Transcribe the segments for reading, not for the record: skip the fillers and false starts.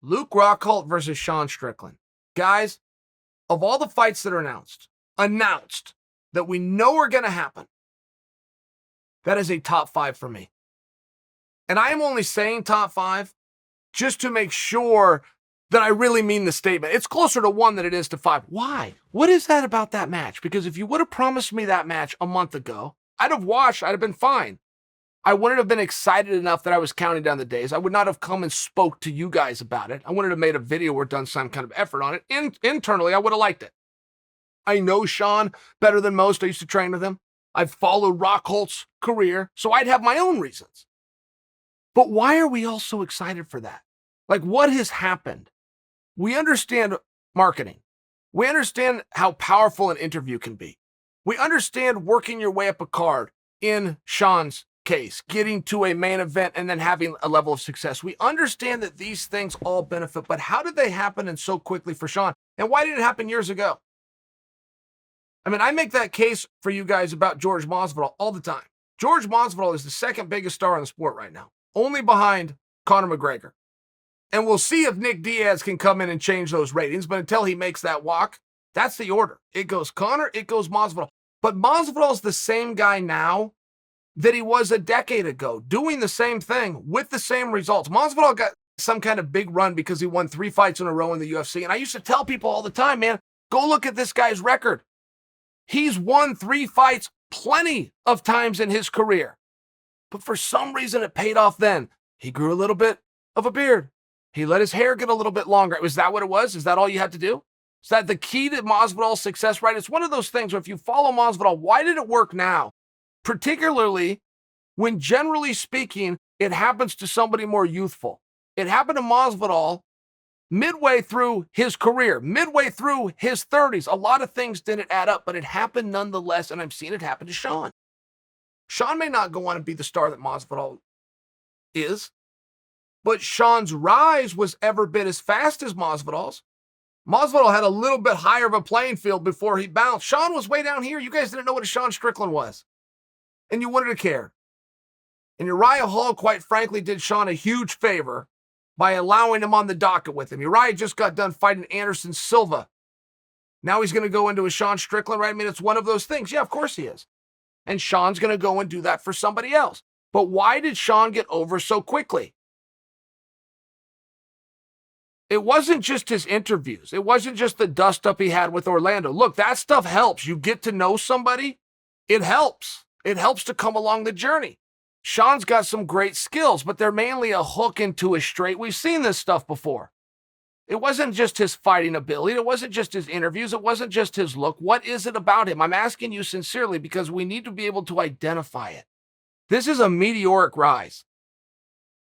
Luke Rockhold versus Sean Strickland. Guys, of all the fights that are announced that we know are going to happen, that is a top 5 for me. And I am only saying top 5 just to make sure that I really mean the statement. It's closer to 1 than it is to 5. Why? What is that about that match? Because if you would have promised me that match a month ago, I'd have watched, I'd have been fine. I wouldn't have been excited enough that I was counting down the days. I would not have come and spoke to you guys about it. I wouldn't have made a video or done some kind of effort on it. Internally, I would have liked it. I know Sean better than most. I used to train with him. I've followed Rockhold's career, so I'd have my own reasons. But why are we all so excited for that? Like, what has happened? We understand marketing. We understand how powerful an interview can be. We understand working your way up a card in Sean's case, getting to a main event and then having a level of success. We understand that these things all benefit, but how did they happen and so quickly for Sean? And why did it happen years ago? I mean, I make that case for you guys about George Masvidal all the time. George Masvidal is the second biggest star in the sport right now, only behind Conor McGregor. And we'll see if Nick Diaz can come in and change those ratings, but until he makes that walk, that's the order. It goes Conor, it goes Masvidal. But Masvidal's the same guy now that he was a decade ago, doing the same thing with the same results. Masvidal got some kind of big run because he won 3 fights in a row in the UFC. And I used to tell people all the time, man, go look at this guy's record. He's won 3 fights plenty of times in his career. But for some reason, it paid off then. He grew a little bit of a beard. He let his hair get a little bit longer. Was that what it was? Is that all you had to do? Is that the key to Masvidal's success, right? It's one of those things where if you follow Masvidal, why did it work now? Particularly when, generally speaking, it happens to somebody more youthful. It happened to Masvidal midway through his career, midway through his 30s. A lot of things didn't add up, but it happened nonetheless, and I've seen it happen to Sean. Sean may not go on and be the star that Masvidal is, but Sean's rise was every bit as fast as Masvidal's. Masvidal had a little bit higher of a playing field before he bounced. Sean was way down here. You guys didn't know what a Sean Strickland was, and you wouldn't have cared. And Uriah Hall, quite frankly, did Sean a huge favor by allowing him on the docket with him. Uriah just got done fighting Anderson Silva. Now he's going to go into a Sean Strickland, right? I mean, it's one of those things. Yeah, of course he is. And Sean's going to go and do that for somebody else. But why did Sean get over so quickly? It wasn't just his interviews. It wasn't just the dust-up he had with Orlando. Look, that stuff helps. You get to know somebody, it helps. It helps to come along the journey. Sean's got some great skills, but they're mainly a hook into a straight. We've seen this stuff before. It wasn't just his fighting ability. It wasn't just his interviews. It wasn't just his look. What is it about him? I'm asking you sincerely because we need to be able to identify it. This is a meteoric rise.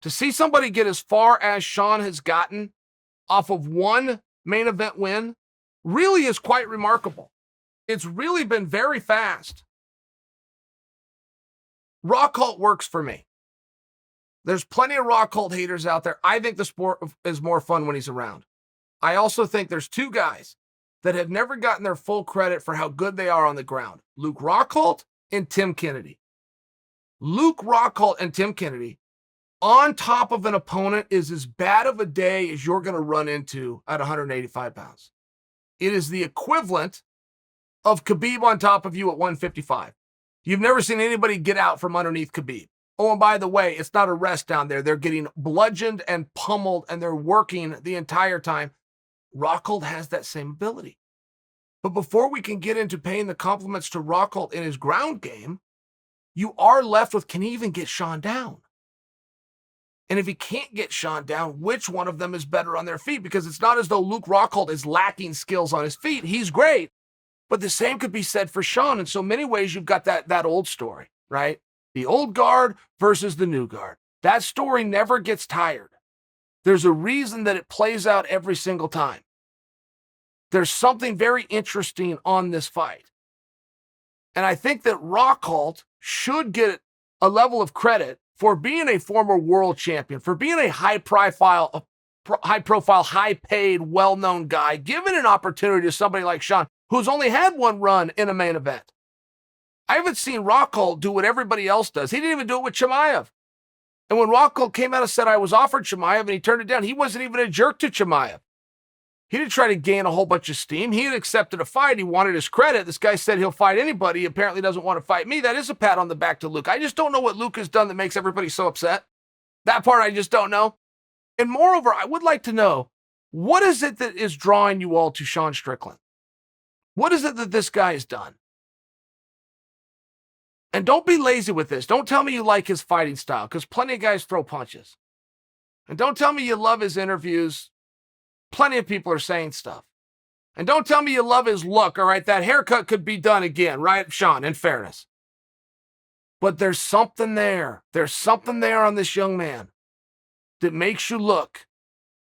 To see somebody get as far as Sean has gotten off of one main event win really is quite remarkable. It's really been very fast. Rockhold works for me. There's plenty of Rockhold haters out there. I think the sport is more fun when he's around. I also think there's 2 guys that have never gotten their full credit for how good they are on the ground. Luke Rockhold and Tim Kennedy. Luke Rockhold and Tim Kennedy on top of an opponent is as bad of a day as you're going to run into at 185 pounds. It is the equivalent of Khabib on top of you at 155. You've never seen anybody get out from underneath Khabib. Oh, and by the way, it's not a rest down there. They're getting bludgeoned and pummeled, and they're working the entire time. Rockhold has that same ability. But before we can get into paying the compliments to Rockhold in his ground game, you are left with, can he even get Sean down? And if he can't get Sean down, which one of them is better on their feet? Because it's not as though Luke Rockhold is lacking skills on his feet. He's great. But the same could be said for Sean. In so many ways, you've got that old story, right? The old guard versus the new guard. That story never gets tired. There's a reason that it plays out every single time. There's something very interesting on this fight. And I think that Rockhold should get a level of credit for being a former world champion, for being a high-profile, high-paid, well-known guy, given an opportunity to somebody like Sean, who's only had one run in a main event. I haven't seen Rockhold do what everybody else does. He didn't even do it with Chimaev. And when Rockhold came out and said, I was offered Chimaev and he turned it down, he wasn't even a jerk to Chimaev. He didn't try to gain a whole bunch of steam. He had accepted a fight. He wanted his credit. This guy said he'll fight anybody. He apparently doesn't want to fight me. That is a pat on the back to Luke. I just don't know what Luke has done that makes everybody so upset. That part I just don't know. And moreover, I would like to know, what is it that is drawing you all to Sean Strickland? What is it that this guy has done? And don't be lazy with this. Don't tell me you like his fighting style, because plenty of guys throw punches. And don't tell me you love his interviews. Plenty of people are saying stuff. And don't tell me you love his look, all right? That haircut could be done again, right, Sean, in fairness. But there's something there. There's something there on this young man that makes you look.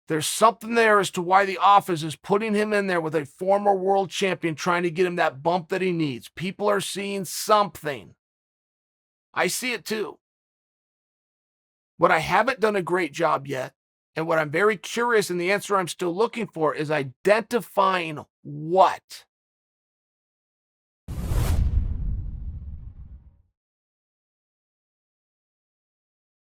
There's something there as to why the office is putting him in there with a former world champion, trying to get him that bump that he needs. People are seeing something. I see it too. What I haven't done a great job yet, and what I'm very curious, and the answer I'm still looking for, is identifying what.